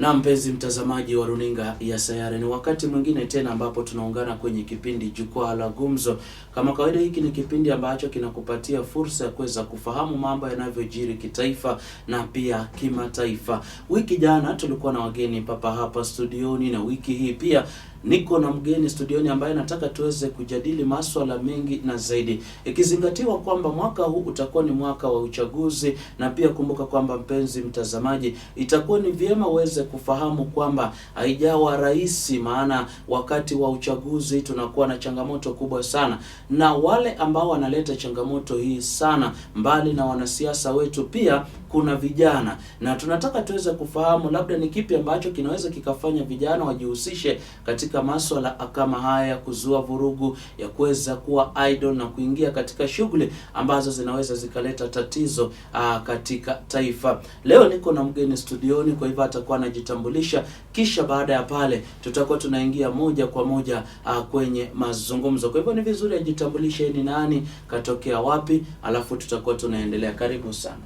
Na mpenzi mtazamaji wa runinga ya Sayare, ni wakati mwingine tena ambapo tunaungana kwenye kipindi Jukwaa la Gumzo. Kama kawaida, hiki ni kipindi ambacho kinakupatia fursa ya kuweza kufahamu mambo yanavyojiri kitaifa na pia kimataifa. Wiki jana tulikuwa na wageni papa hapa studioni, na wiki hii pia niko na mgeni studioni ambaye nataka tuweze kujadili masuala mengi na zaidi, ikizingatiwa kwamba mwaka huu utakuwa ni mwaka wa uchaguzi. Na pia kumbuka kwamba mpenzi mtazamaji, itakuwa ni vyema uweze kufahamu kwamba haijawa rahisi, maana wakati wa uchaguzi tunakuwa na changamoto kubwa sana, na wale ambao wanaleta changamoto hii sana, mbali na wanasiasa wetu, pia kuna vijana, na tunataka tuweze kufahamu labda ni kipi ambacho kinaweza kikafanya vijana wajihusishe katika masuala kama haya ya kuzua vurugu, ya kuweza kuwa idle na kuingia katika shughuli ambazo zinaweza zikaleta tatizo katika taifa. Leo niko na mgeni studioni, kwa hivyo atakuwa anajitambulisha, kisha baada ya pale tutakuwa tunaingia moja kwa moja kwenye mazungumzo. Kwa hivyo ni vizuri ajitambulishe ni nani, katokea wapi, alafu tutakuwa tunaendelea. Karibu sana.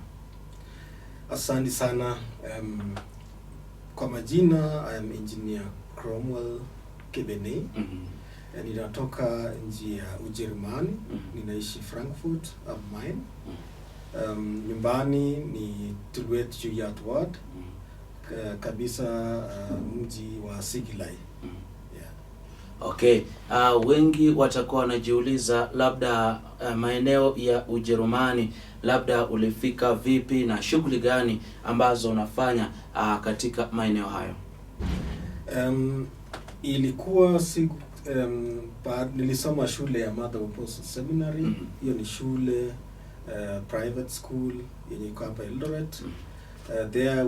Asante sana. Kwa majina, I am engineer Cromwel Kibeni. Ninatoka nchi ya Ujerumani. Ninaishi Frankfurt am Main. Nyumbani ni Tulwet Juyat Ward, kabisa mji wa Sigilai. Okay, wengi watakuwa wanajiuliza labda maeneo ya Ujerumani, labda ulifika vipi na shughuli gani ambazo unafanya katika maeneo hayo? Ilikuwa nilisoma shule ya Mother of Apostles Seminary. Hiyo ni shule private school yenye iko hapa Eldoret. There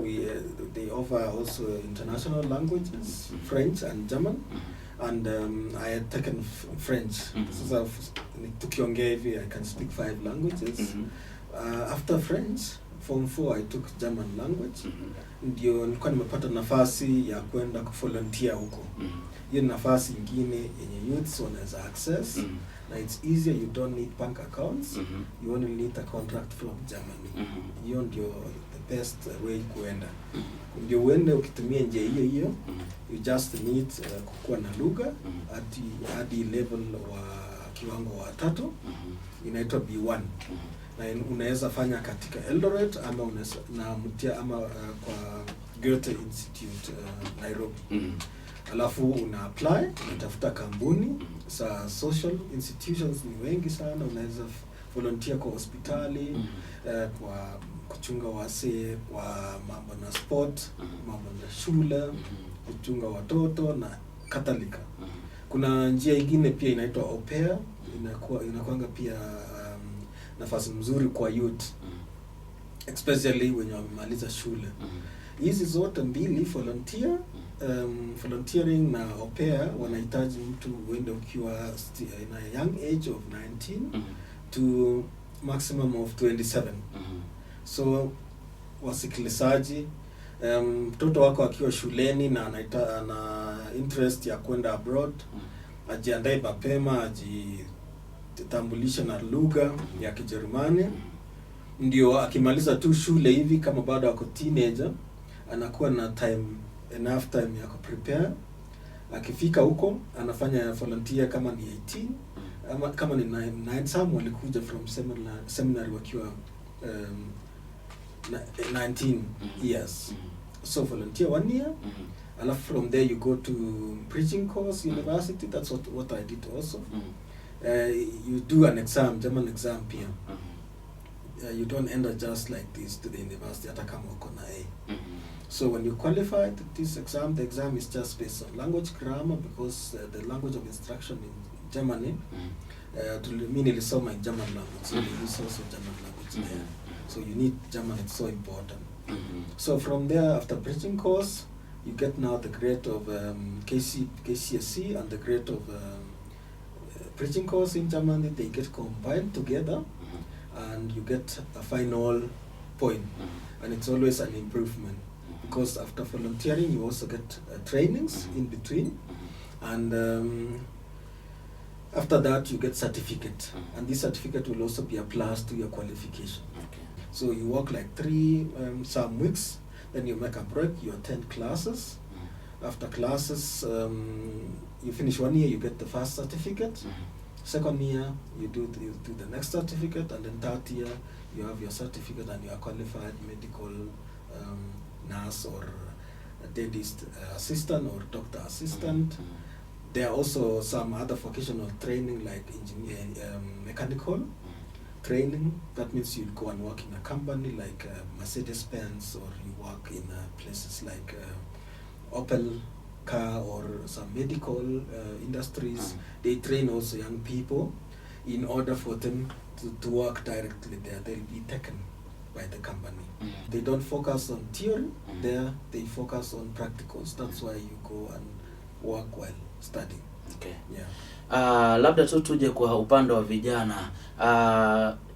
they offer also international languages, French and German. And I had taken French. So tukiongea hivi, I can speak 5 languages. After French, Form 4, I took German language. Ndio nilikuwa nimepata nafasi ya kwenda kuvolunteer huko. Hiyo nafasi nyingine yenye youths wanaweza access. Na it's easier, you don't need bank accounts. You only need a contract from Germany. Hiyo ndio the best way kuenda. Ndio uende ukitumia njia hiyo, you just need kukuwa na lugha hadi level wa kiwango wa 3, inaitwa B1. Na unaweza fanya katika Eldoret ama unaweza kwa Goethe Institute Nairobi. Alafu una apply, unatafuta kampuni za social institutions, ni wengi sana. Unaweza volunteer kwa hospitali, kwa kuchunga wasee, kwa mambo na sport, mambo na shule, kuchunga watoto na kadhalika. Kuna njia nyingine pia inaitwa au pair, inakuanga pia nafasi mzuri kwa youth, especially wenye wamemaliza shule. Hizi zote mbili, volunteering na au pair, wanahitaji mtu uende ukiwa in a young age of 19 to maximum of 27. So wasikilizaji, mtoto wako akiwa shuleni na ana interest ya kwenda abroad, ajiandae mapema, ajitambulishe na lugha ya Kijerumani. Ndio akimaliza tu shule hivi, kama bado ako teenager, anakuwa na enough time ya kuprepare. Akifika huko anafanya volunteer kama ni 18, ama kama ni 9, some walikuja from seminary wakiwa 19 years. So volunteer 1 year. Alafu from there you go to preaching course, university. That's what I did also. You do an exam, German exam pia. You don't enter just like this to the university hata kama uko na A. So when you qualify to this exam, the exam is just based on language grammar, because the language of instruction in Germany, mimi nilisoma in German language, so they use also German language there. So you need German, it's so important. So from there, after preaching course, you get now the grade of KCSE and the grade of preaching course in Germany. They get combined together, and you get a final point. And it's always an improvement, because after volunteering, you also get trainings in between. And after that, you get certificate. And this certificate will also be a plus to your qualification. So you work like 3 some weeks, Then you make a break, you attend classes. After classes, you finish 1 year, you get the first certificate. Second year, you do the next certificate, and then third year, you have your certificate and you are qualified medical nurse or a dentist assistant or doctor assistant. There are also some other vocational training like engineering, mechanical training. That means you go and work in a company like Mercedes-Benz, or you work in places like Opel car or some medical industries. They train also young people in order for them to work directly there. They'll be taken by the company. They don't focus on theory there, they focus on practicals. That's why you go and work while studying. Okay. Yeah. Labda tu tuje kwa upande wa vijana.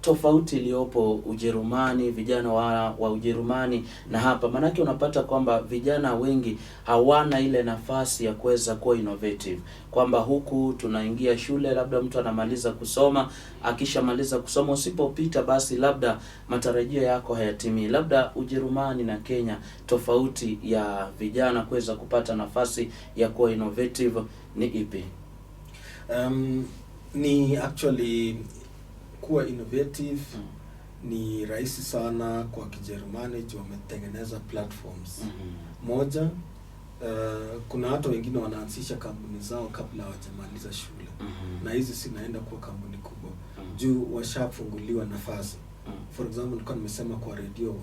Tofauti iliyopo Ujerumani, vijana wa Ujerumani na hapa, manake unapata kwamba vijana wengi hawana ile nafasi ya kuweza kuwa innovative, kwamba huku tunaingia shule, labda mtu anamaliza kusoma, akishamaliza kusoma usipopita basi labda matarajio yako hayatimii. Labda Ujerumani na Kenya, tofauti ya vijana kuweza kupata nafasi ya kuwa innovative ni ipi? Ni actually kuwa innovative ni rahisi sana kwa Kijerumani juu wametengeneza platforms. Moja, kuna watu wengine wanaanzisha kampuni zao kabla hawajamaliza shule. Na hizi sinaenda kuwa kampuni kubwa juu washafunguliwa nafasi. For example, nilikuwa nimesema kwa radio,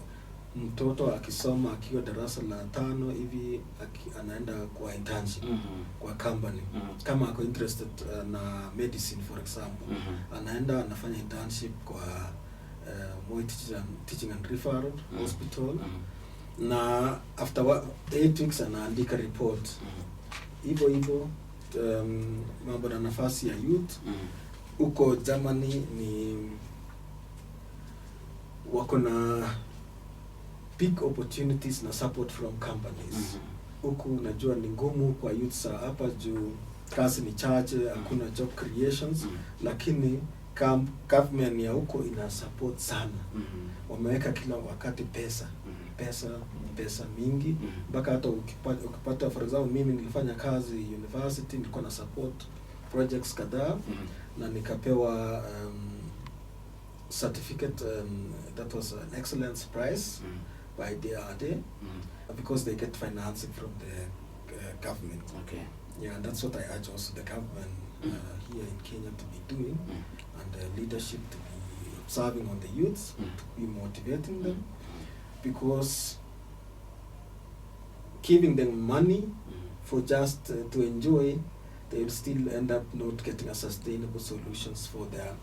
mtoto akisoma akiwa darasa la 5 hivi anaenda kwa internship kwa company. Kama ako interested na medicine for example, anaenda anafanya internship kwa Moi teaching and referral hospital, na after 8 weeks anaandika report. Hivyo mambo na nafasi ya youth huko Germany ni wako na big opportunities na support from companies. Huku najua ni ngumu kwa youths hapa juu kazi ni chache, hakuna job creations, lakini government ya huko ina support sana. Wameweka kila wakati pesa mingi, mpaka hata ukipata for example, mimi nilifanya kazi university, nilikuwa na support projects kadhaa na nikapewa certificate, that was an excellence prize by the AD, because they get financing from the government. Okay. Yeah, and that's what I urge also the government here in Kenya to be doing, and the leadership to be observing on the youths, to be motivating them, because giving them money for just to enjoy, they will still end up not getting a sustainable solutions for their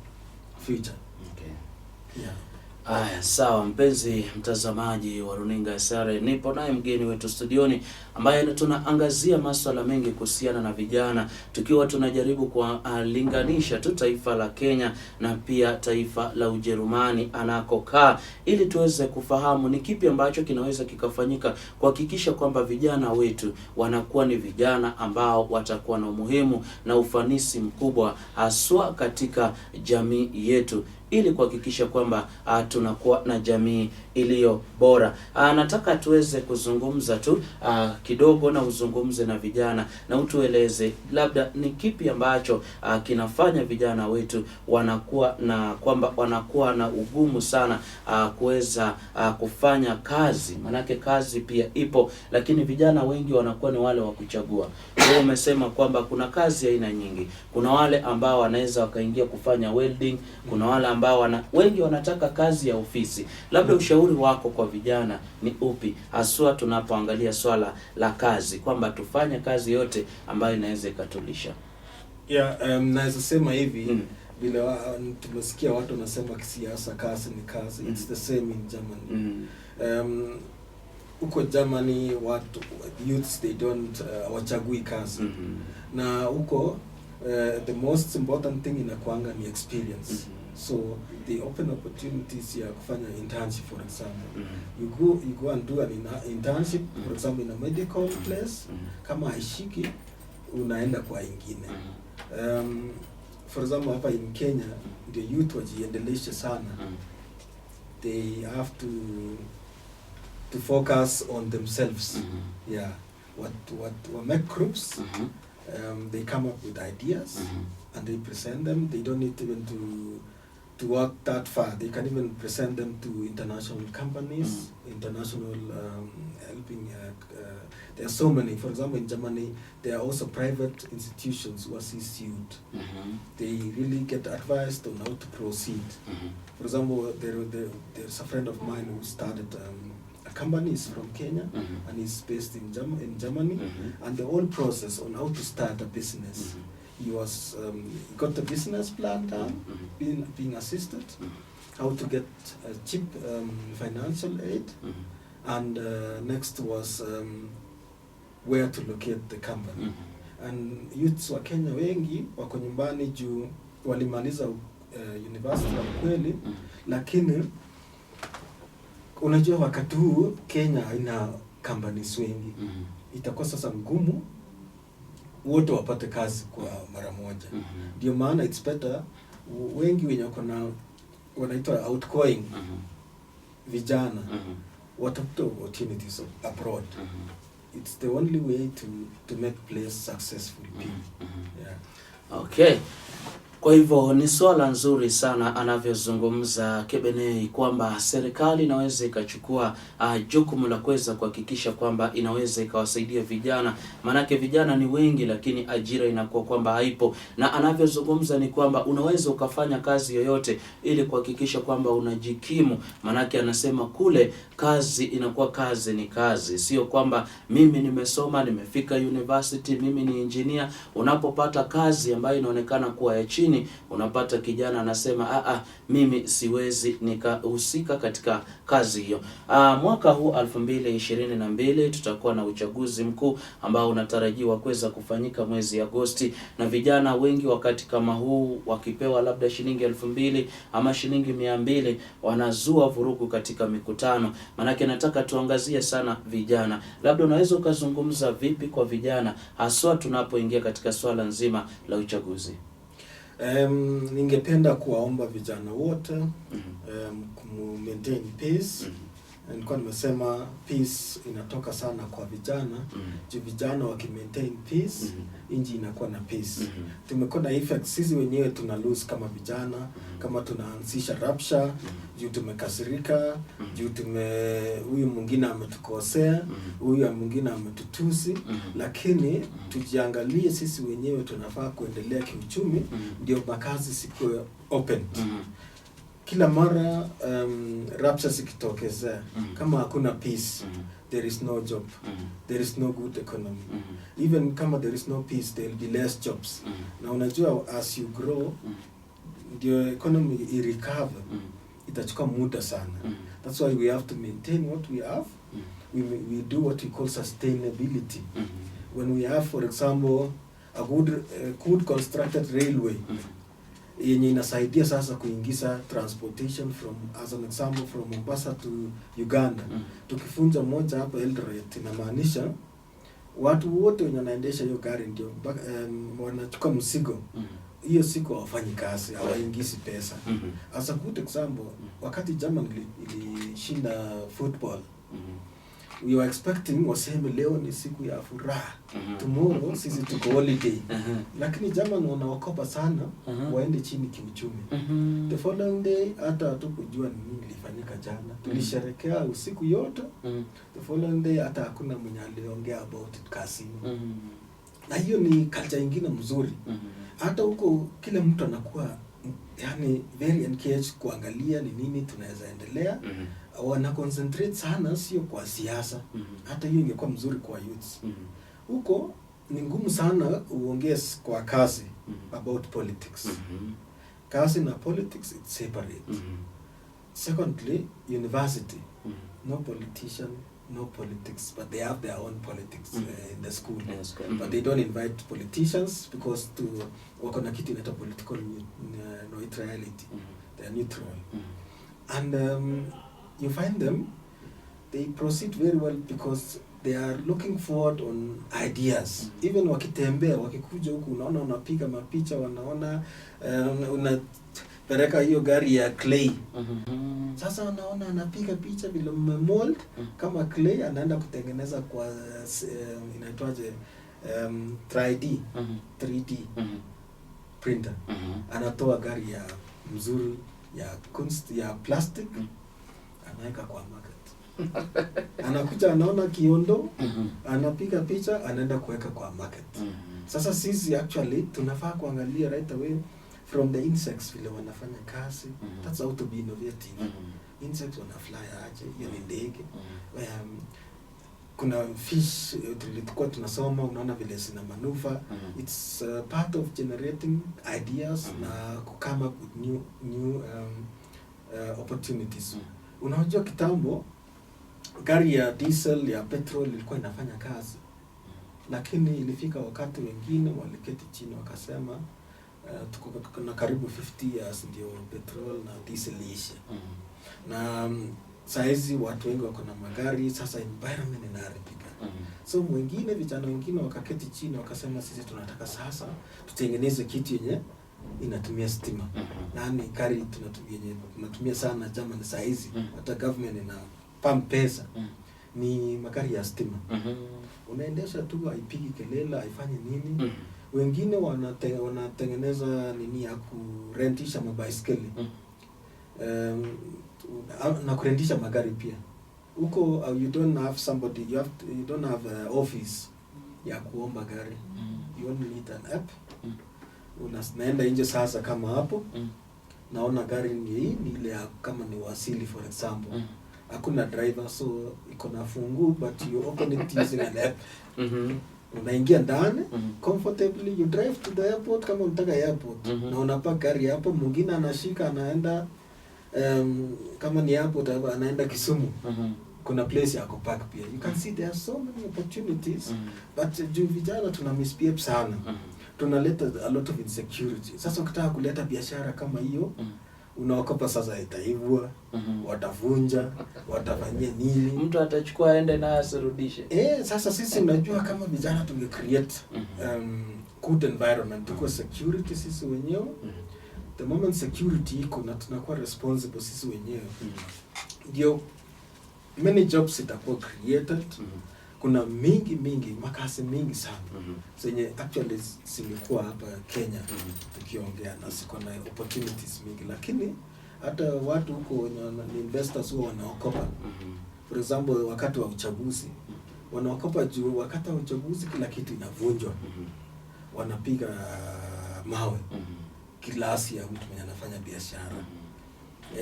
future. Okay. Yeah. Aya, sawa mpenzi mtazamaji wa runinga SR, nipo naye mgeni wetu studioni ambaye tunaangazia masuala mengi kuhusiana na vijana, tukiwa tunajaribu kulinganisha tu taifa la Kenya na pia taifa la Ujerumani anakokaa, ili tuweze kufahamu ni kipi ambacho kinaweza kikafanyika kuhakikisha kwamba vijana wetu wanakuwa ni vijana ambao watakuwa na umuhimu na ufanisi mkubwa haswa katika jamii yetu, ili kuhakikisha kwamba tunakuwa na jamii iliyo bora. Nataka tuweze kuzungumza tu kidogo na uzungumze na vijana na utueleze labda ni kipi ambacho kinafanya vijana wetu wanakuwa na ugumu sana kuweza kufanya kazi. Manake kazi pia ipo, lakini vijana wengi wanakuwa ni wale wa kuchagua. Wewe umesema kwamba kuna kazi aina nyingi. Kuna wale ambao wanaweza wakaingia kufanya welding, kuna wale ambao wengi wanataka kazi ya ofisi. Labda ushauri wako kwa vijana ni upi haswa tunapoangalia swala la kazi, kwamba tufanye kazi yote ambayo inaweza ikatulisha? Yeah, naweza sema hivi, bila tumesikia watu wanasema kisiasa kazi ni kazi. It's the same in Germany. Huko Germany watu youths they don't wachagui kazi. Na huko the most important thing inakuanga ni experience. So they open opportunities ya kufanya internship for example. You go and do an internship for example in a medical place. Kama haishiki unaenda kwa ingine. For example hapa in Kenya the youth wajiendelesha sana. They have to to focus on themselves. Yeah, what make groups. They come up with ideas and they present them. They don't need even to work that far. They can even present them to international companies, international helping. There are so many. For example, in Germany, there are also private institutions who assist youth. They really get advised on how to proceed. For example, there's a friend of mine who started a company. Is from Kenya and he's based in Germany. And the whole process on how to start a business. He was got the business plan down, being assisted, how to get cheap financial aid, and next was where to locate the company. And youths wa Kenya wengi wako nyumbani juu walimaliza university ya kweli, lakini unajua wakati huu Kenya haina companies wengi. Itakuwa sasa ngumu wote wapate kazi kwa mara moja. Ndio maana it's better wengi wenye wako na wanaitwa outgoing vijana watafuta opportunities abroad. It's the only way to make place successful people. Yeah. Okay. Kwa hivyo ni swala nzuri sana anavyozungumza Kebenei kwamba serikali inaweza ikachukua jukumu la kuweza kuhakikisha kwamba inaweza ikawasaidia vijana. Manake vijana ni wengi lakini ajira inakuwa kwamba haipo. Na anavyozungumza ni kwamba unaweza ukafanya kazi yoyote ili kuhakikisha kwamba unajikimu. Manake anasema kule kazi inakuwa kazi ni kazi. Sio kwamba mimi nimesoma, nimefika university, mimi ni engineer. Unapopata kazi ambayo inaonekana kuwa ya chini, unapata kijana anasema mimi siwezi nikahusika katika kazi hiyo. Mwaka huu 2022 tutakuwa na uchaguzi mkuu ambao unatarajiwa kuweza kufanyika mwezi Agosti, na vijana wengi wakati kama huu wakipewa labda shilingi 2000 ama shilingi 200 wanazua vurugu katika mikutano. Manake nataka tuangazie sana vijana. Labda unaweza ukazungumza vipi kwa vijana haswa tunapoingia katika swala nzima la uchaguzi? Ningependa kuwaomba vijana wote maintain peace. Nilikuwa nimesema peace inatoka sana kwa vijana. Juu vijana wakimaintain peace, nchi inakuwa na peace. Tumekuwa na effect sisi wenyewe tuna lose kama vijana, kama tunaanzisha rapsha, juu tumekasirika, juu huyu mwingine ametukosea, huyu mwingine ametutusi, lakini tujiangalie sisi wenyewe tunafaa kuendelea kiuchumi, ndio makazi sikuwe open. Kila mara rapsha zikitokezea, kama hakuna peace, there is no job, there is no good economy. Even kama there is no peace, there will be less jobs. Na unajua as you grow, the economy recover, itachukua muda sana. That's why we have to maintain what we have. We do what we call sustainability. When we have, for example, a good constructed railway, yenye inasaidia sasa kuingiza transportation from, as an example, from Mombasa to Uganda. Tukifunja moja hapa Eldoret, inamaanisha watu wote wenye wanaendesha hiyo gari ndio wanachukua mzigo. Hiyo siku hawafanyi kazi, hawaingizi pesa. As a good example, wakati Germany ilishinda football, we were expecting waseme leo ni siku ya furaha. Tomorrow sisi tuko holiday. Lakini Germany wanaokopa sana, waende chini kiuchumi. The following day hata hatukujua ni nini ilifanyika jana. Tulisherehekea usiku yote. The following day hata hakuna mwenye aliongea about it kazini. Na hiyo ni culture nyingine mzuri. Hata huko kila mtu anakuwa yani very engaged kuangalia ni nini tunaweza endelea. Wana concentrate sana sio kwa siasa. Hata hiyo ingekuwa mzuri kwa youths. Huko ni ngumu sana uongee kwa kazi about politics. Kazi na politics it's separate. Secondly, university, no politician, no politics, but they have their own politics in the school. But they don't invite politicians because to wako na kitu inaitwa political neutrality. They are neutral. And you find them, they proceed very well because they are looking forward on ideas. Even wakitembea, wakikuja huku, unaona unapiga mapicha, wanaona peleka hiyo gari ya clay. Sasa unaona anapiga picha vile mmemold kama clay, anaenda kutengeneza kwa inaitwaje 3D printer. Anatoa gari ya mzuri ya kunst ya plastic, anaweka kwa market. Anakuja anaona kiondo, anapiga picha, anaenda kuweka kwa market. Sasa sisi actually tunafaa kuangalia right away from the insects vile wanafanya kazi. That's how to be innovative. Insects wanafly aje, hiyo ni ndege. Kuna fish tulikuwa tunasoma, unaona vile zina manufa. It's part of generating ideas na come up with new opportunities. Unajua kitambo gari ya diesel ya petrol ilikuwa inafanya kazi, lakini ilifika wakati wengine waliketi chini wakasema tuko na karibu 50 years ndio petrol na diesel ishe. Na saizi watu wengi wako na magari, sasa environment inaharibika. So vijana wengine wakaketi chini wakasema sisi tunataka sasa tutengeneze kitu yenye inatumia stima. Nani gari tunatumia sana Germany saizi, hata government ina pump pesa. Ni magari ya stima. Unaendesha tu, haipigi kelele, haifanye nini. Wengine wanatengeneza nini ya kurentisha mabaiskeli. Na kurentisha magari pia. Huko you don't have somebody, you don't have an office ya kuomba gari. You only need an app. Unaenda nje sasa kama hapo. Naona gari ni ile kama ni wasili for example. Hakuna driver, so iko na fungu, but you open it using an app. Unaingia ndani comfortably, you drive to the airport kama unataka airport. Na unapaka gari hapo, mwingine anashika anaenda kama ni airport anaenda Kisumu. Kuna place ya kupark pia. You can see there are so many opportunities, but juu vijana tuna misbehave sana. Tunaleta a lot of insecurity. Sasa ukitaka kuleta biashara kama hiyo, unaokopa sasa itaibwa, watavunja, watafanyia nini, mtu atachukua aende na asirudishe. Sasa sisi unajua kama vijana tunge create good environment, tuko security sisi wenyewe. The moment security iko na tunakuwa responsible sisi wenyewe, ndio many jobs itakuwa created. Kuna mingi makasi mingi sana zenye actually zilikuwa hapa Kenya tukiongea, na siko na opportunities mingi, lakini hata watu huko ni investors huwa wanaokopa. For example, wakati wa uchaguzi wanaokopa juu wakati wa uchaguzi kila kitu inavunjwa. Wanapiga mawe kilasi ya mtu mwenye anafanya biashara.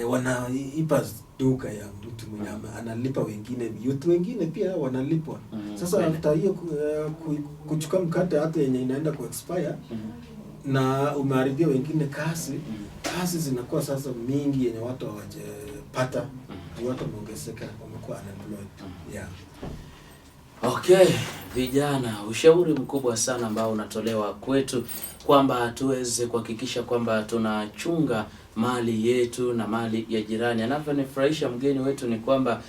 Wanaipa duka ya mtu mwenye analipa wengine, youth wengine pia wanalipwa. Sasa after hiyo kuchukua mkate hata yenye inaenda ku expire na umeharibia wengine kazi zinakuwa sasa mingi yenye watu hawajapata, watu wameongezeka, wamekuwa unemployed. Okay, vijana, ushauri mkubwa sana ambao unatolewa kwetu kwamba tuweze kuhakikisha kwamba tunachunga mali yetu na mali ya jirani. Anavyonifurahisha mgeni wetu ni kwamba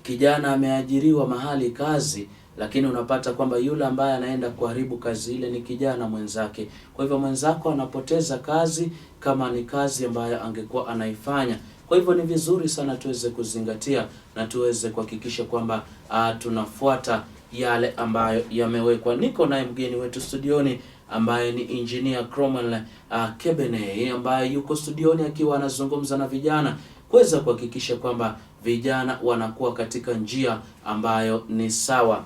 kijana ameajiriwa mahali kazi, lakini unapata kwamba yule ambaye anaenda kuharibu kazi ile ni kijana mwenzake. Kwa hivyo mwenzako anapoteza kazi kama ni kazi ambayo angekuwa anaifanya. Kwa hivyo ni vizuri sana tuweze kuzingatia na tuweze kuhakikisha kwamba tunafuata yale ambayo yamewekwa. Niko naye mgeni wetu studioni ambaye ni engineer Cromwel Kebene, ambaye yuko studioni akiwa anazungumza na vijana kuweza kuhakikisha kwamba vijana wanakuwa katika njia ambayo ni sawa.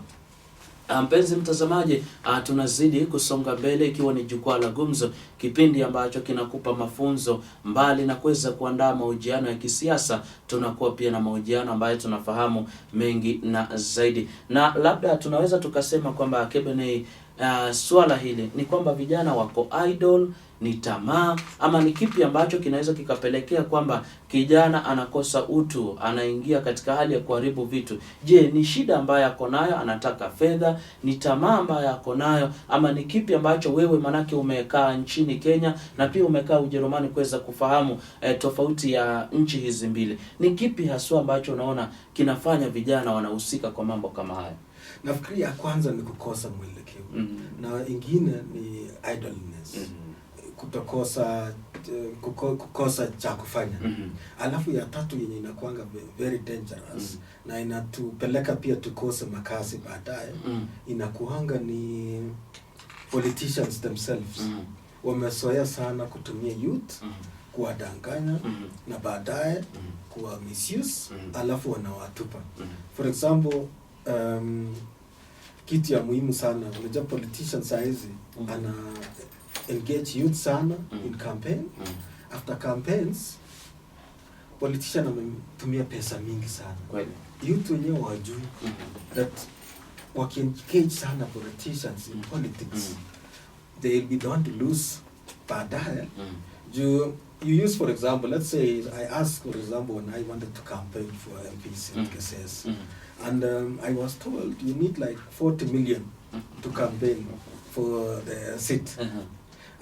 Mpenzi mtazamaji, tunazidi kusonga mbele ikiwa ni jukwaa la gumzo, kipindi ambacho kinakupa mafunzo mbali na kuweza kuandaa mahojiano ya kisiasa. Tunakuwa pia na mahojiano ambayo tunafahamu mengi na zaidi. Na labda tunaweza tukasema kwamba Kebene, swala hili ni kwamba vijana wako idle, ni tamaa, ama ni kipi ambacho kinaweza kikapelekea kwamba kijana anakosa utu, anaingia katika hali ya kuharibu vitu? Je, ni shida ambayo yako nayo, anataka fedha, ni tamaa ambayo yako nayo, ama ni kipi ambacho wewe, manake umekaa nchini Kenya na pia umekaa Ujerumani, kuweza kufahamu tofauti ya nchi hizi mbili, ni kipi haswa ambacho unaona kinafanya vijana wanahusika kwa mambo kama haya? Nafikiri ya kwanza ni kukosa mwelekeo. Na ingine ni idleness. kukosa cha kufanya. Alafu ya tatu yenye inakuanga very dangerous na inatupeleka pia tukose makazi baadaye, inakuanga ni politicians themselves. Wamezoea sana kutumia youth kuwadanganya na baadaye kuwa misuse, alafu wanawatupa. For example, kitu ya muhimu sana, unajua politicians saizi ana engage youth sana in campaign. After campaigns, politician ametumia pesa mingi sana. Youth wenyewe wajui that wakiengage sana politicians in politics, they will be the one to lose baadaye. You use, for example, let's say I asked, for example, when I wanted to campaign for MPs in KSS, and I was told you need like 40 million to campaign for the seat.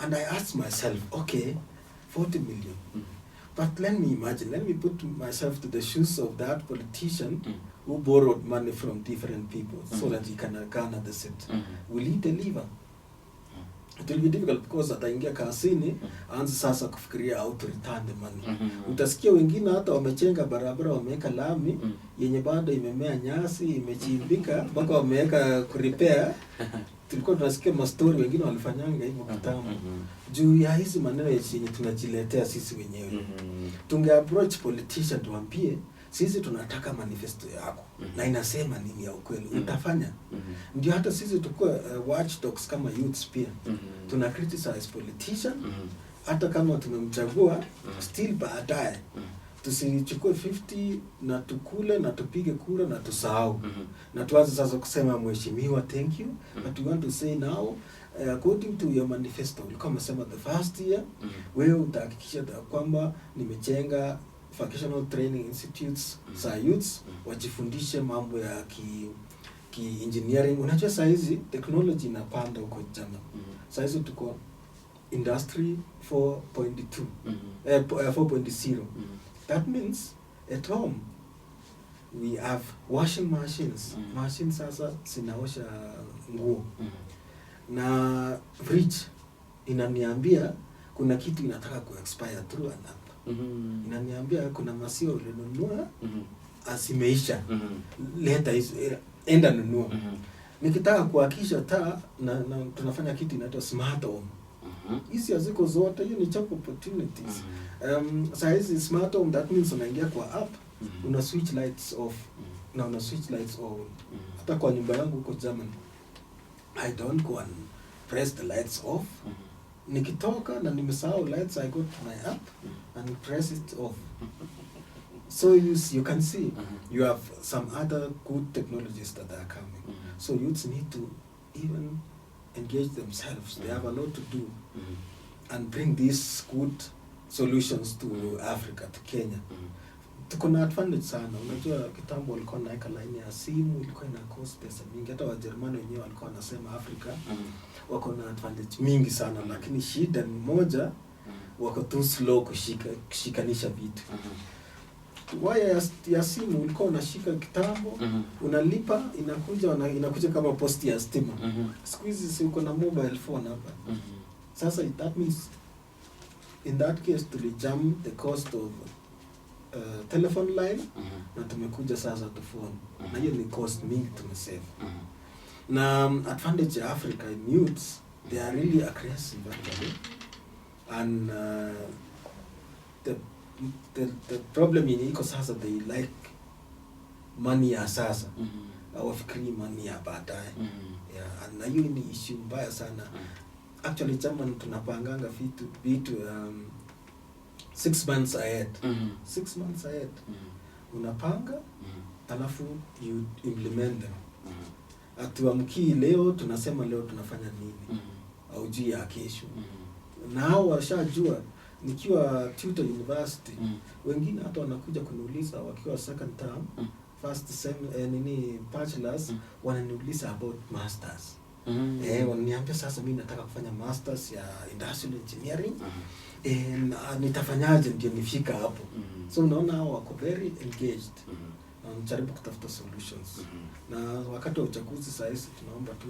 And I asked myself, okay, 40 million. But let me imagine, let me put myself to the shoes of that politician who borrowed money from different people so that he can garner the seat. Will he deliver? It will be difficult because ataingia kasini, aanze sasa kufikiria how to return the money. Utasikia wengine hata wamechenga barabara, wameweka lami yenye bado imemea nyasi, imechimbika, mpaka wameweka kurepair. Tulikuwa tunasikia mastori wengine walifanyanga hivyo kitambo. Juu ya hizi maneno yenye tunajiletea sisi wenyewe. Tunge approach politician tuambie, sisi tunataka manifesto yako na inasema nini ya ukweli, utafanya. Ndio hata sisi tukue watchdogs kama youths pia. Tuna criticize politician hata kama tumemchagua, still baadaye tusichukue 50 na tukule na tupige kura na tusahau. Na tuanze sasa kusema mheshimiwa thank you, but we want to say now according to your manifesto, ulikuwa umesema the first year wewe utahakikisha kwamba nimejenga vocational training institutes za youths wajifundishe mambo ya ki engineering. Unajua saa hizi technology inapanda huko Germany. Saa hizi tuko industry 4.2 4.0. That means at home we have washing machines. Machines sasa zinaosha nguo. Na fridge inaniambia kuna kitu inataka ku-expire through an app. Inaniambia kuna maziwa ulinunua asimeisha. Leta hizo, enda nunua. Nikitaka kuhakisha taa na tunafanya kitu inaitwa smart home. Hizi haziko zote, hiyo ni job opportunities. Saa hizi smart home, that means unaingia kwa app, una switch lights off na una switch lights on. Hata kwa nyumba yangu huko Germany, I don't go and press the lights off. Nikitoka na nimesahau lights, I go to my app and press it off. So you can see you have some other good technologies that are coming. So youths need to even engage themselves. They have a lot to do and bring these good solutions to Africa, to Kenya. Tuko na advantage sana. Unajua kitambo walikuwa naeka line ya simu, ilikuwa ina cost pesa mingi. Hata Wajerumani wenyewe walikuwa wanasema Afrika wako na advantage mingi sana, lakini shida ni moja, wako too slow kushikanisha vitu. Waya ya simu ulikuwa unashika kitambo, unalipa, inakuja kama posti ya stima. Siku hizi si uko na mobile phone hapa. Sasa that means in that case tulijam the cost of telephone line na tumekuja sasa to phone. Na hiyo ni cost mingi tumesave. Na advantage ya Africa in youths, they are really aggressive actually. And the problem yenye iko sasa, they like money ya sasa. Hawafikiri money ya baadaye. Yeah, na hiyo ni issue mbaya sana. Actually German tunapanganga vitu 6 months ahead. 6 months ahead. Unapanga, alafu you implement them. Atuamkii leo tunasema leo tunafanya nini? Au juu ya kesho. Na hao washajua. Nikiwa tutor university, wengine hata wanakuja kuniuliza wakiwa second term, first sem bachelors, wananiuliza about masters. Wananiambia sasa mimi nataka kufanya masters ya industrial engineering. Nitafanyaje ndio nifika hapo? So unaona hao wako very engaged. Na wanajaribu kutafuta solutions. Na wakati wa uchaguzi sasa hivi tunaomba tu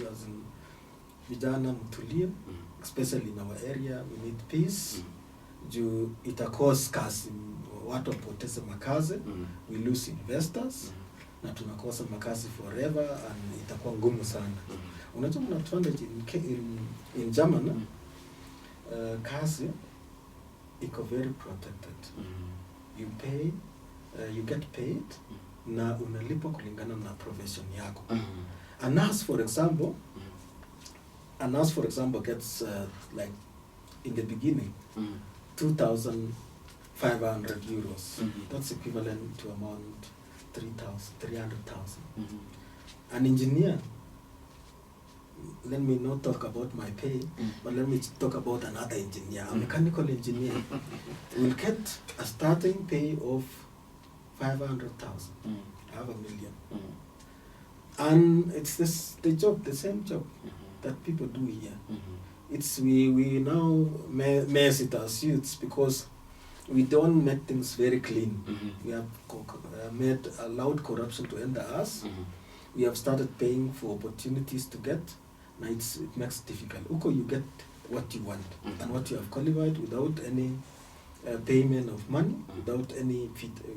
vijana mtulie, especially in our area we need peace. Juu ita cause kazi, watu wapoteze makazi, we lose investors, na tunakosa makazi forever, and itakuwa ngumu sana. Unajua kuna advantage in Germany, kazi iko very protected. You pay, you get paid, na unalipwa kulingana na profession yako. A nurse for example gets like in the beginning 2,500 euros. That's equivalent to amount 300,000. An engineer, let me not talk about my pay, but let me talk about another engineer. A mechanical engineer will get a starting pay of 500,000, half a million. And it's the same job that people do here. It's we now mess it as youths because we don't make things very clean. We have allowed corruption to enter us. We have started paying for opportunities to get. Now it makes it difficult. Uko, you get what you want and what you have qualified without any payment of money, without any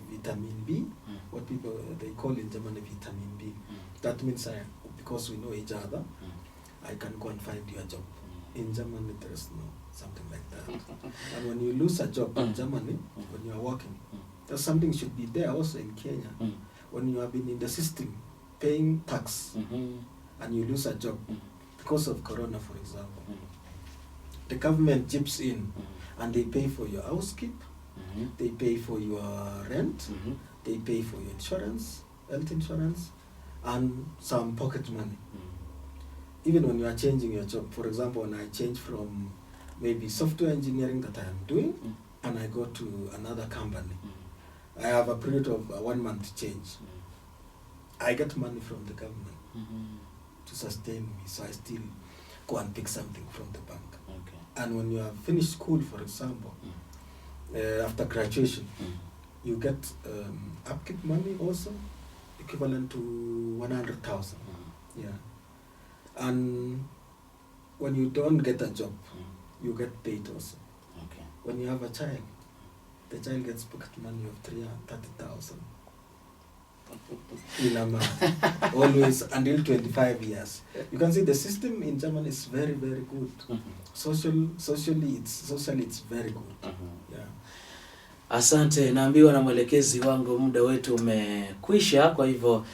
vitamin B, what people they call in Germany vitamin B. That means because we know each other, I can go and find you a job. In Germany, there is no something like that. And when you lose a job in Germany, when you are working, there's something should be there also in Kenya. When you have been in the system, paying tax, and you lose a job because of Corona, for example, the government chips in, and they pay for your housekeep, they pay for your rent, they pay for your insurance, health insurance, and some pocket money. Even when you are changing your job, for example, when I change from maybe software engineering that I am doing, and I go to another company, I have a period of 1 month change. I get money from the government to sustain me, so I still go and pick something from the bank. And when you have finished school, for example, after graduation, you get upkeep money also, equivalent to 100,000. Yeah. And when you don't get a job, you get paid also. When you have a child, the child gets pocket money of 30,000 in a month, always until 25 years. You can see the system in Germany is very, very good. Socially, it's very good. Yeah. Asante, naambiwa na mwelekezi wangu muda wetu umekwisha, kwa hivyo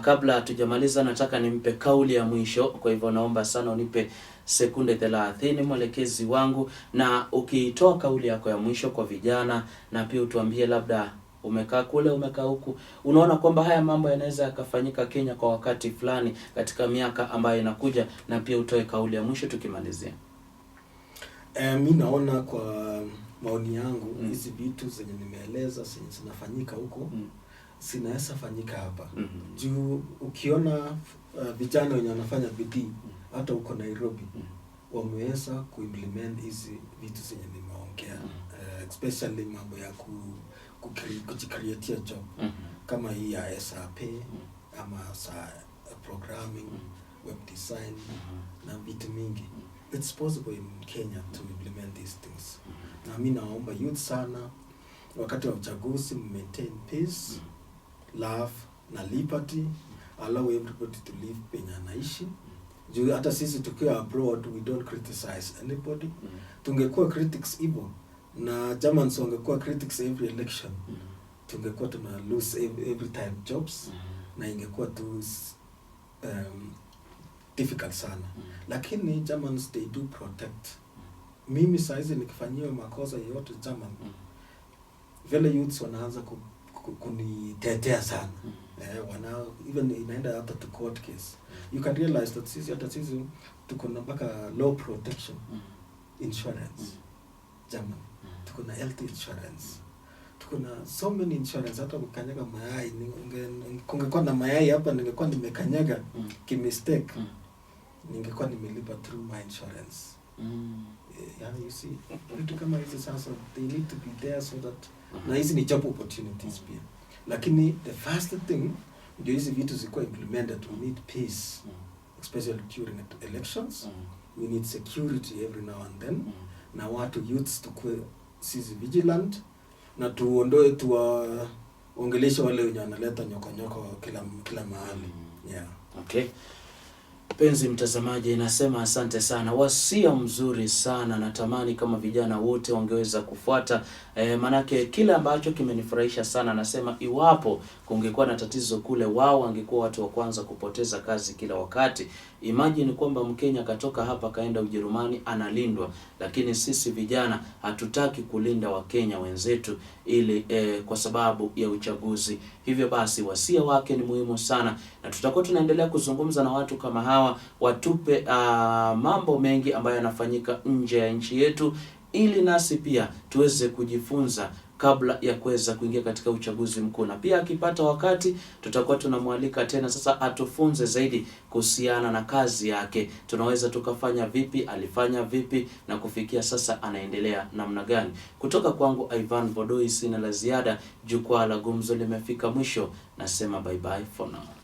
kabla hatujamaliza nataka nimpe kauli ya mwisho. Kwa hivyo naomba sana unipe sekunde 30 mwelekezi wangu, na ukitoa kauli yako ya mwisho kwa vijana, na pia utuambie labda umekaa kule, umekaa huku, unaona kwamba haya mambo yanaweza yakafanyika Kenya kwa wakati fulani katika miaka ambayo inakuja, na pia utoe kauli ya mwisho tukimalizia. Mimi naona kwa maoni yangu hizi vitu zenye nimeeleza zinafanyika huko, zinaweza fanyika hapa. Juu ukiona vijana wenye wanafanya bidii hata huko Nairobi wameweza kuimplement hizi vitu zenye nimeongea, especially mambo ya kujicreatea job kama hii ya SAP ama programming, web design na vitu mingi. It's possible in Kenya to implement these things. Na mimi naomba youth sana, wakati wa uchaguzi maintain peace, love na liberty, allow everybody to live penye anaishi. Juu hata sisi tukiwa abroad, we don't criticize anybody. Tungekuwa critics hivyo, na Germans wangekuwa critics every election, tungekuwa tuna lose every time jobs, na ingekuwa tu difficult sana. Lakini Germans, they do protect. Mimi saizi nikifanyiwa makosa yote German, vile youths wanaanza kunitetea sana. Even inaenda hata to court case. You can realize that sisi tuko na mpaka law protection insurance German. Tuko na health insurance. Tuko na so many insurance. Hata ukanyaga mayai, kungekuwa na mayai hapa ningekuwa nimekanyaga kimistake, ningekuwa nimelipa through my insurance. Yeah, you see, vitu kama hizi sasa, they need to be there so that na hizi ni job opportunities pia. Lakini the first thing, ndio hizi vitu zikuwa implemented, we need peace, especially during elections, we need security every now and then. Na watu youths tukue sisi vigilant na tuondoe tuwaongeleshe wale wenye wanaleta nyoko kila mahali. Yeah. Okay. Penzi mtazamaji, nasema asante sana. Wasia mzuri sana. Natamani kama vijana wote wangeweza kufuata. Manake kile ambacho kimenifurahisha sana, nasema iwapo kungekuwa na tatizo kule, wao wangekuwa watu wa kwanza kupoteza kazi kila wakati. Imagine kwamba Mkenya katoka hapa kaenda Ujerumani analindwa, lakini sisi vijana hatutaki kulinda Wakenya wenzetu ili kwa sababu ya uchaguzi. Hivyo basi wasia wake ni muhimu sana, na tutakuwa tunaendelea kuzungumza na watu kama hawa watupe mambo mengi ambayo yanafanyika nje ya nchi yetu, ili nasi pia tuweze kujifunza kabla ya kuweza kuingia katika uchaguzi mkuu. Na pia akipata wakati tutakuwa tunamwalika tena sasa atufunze zaidi kuhusiana na kazi yake. Tunaweza tukafanya vipi, alifanya vipi, na kufikia sasa anaendelea namna gani. Kutoka kwangu Ivan Vodoi, sina la ziada. Jukwaa la Gumzo limefika mwisho. Nasema bye bye for now.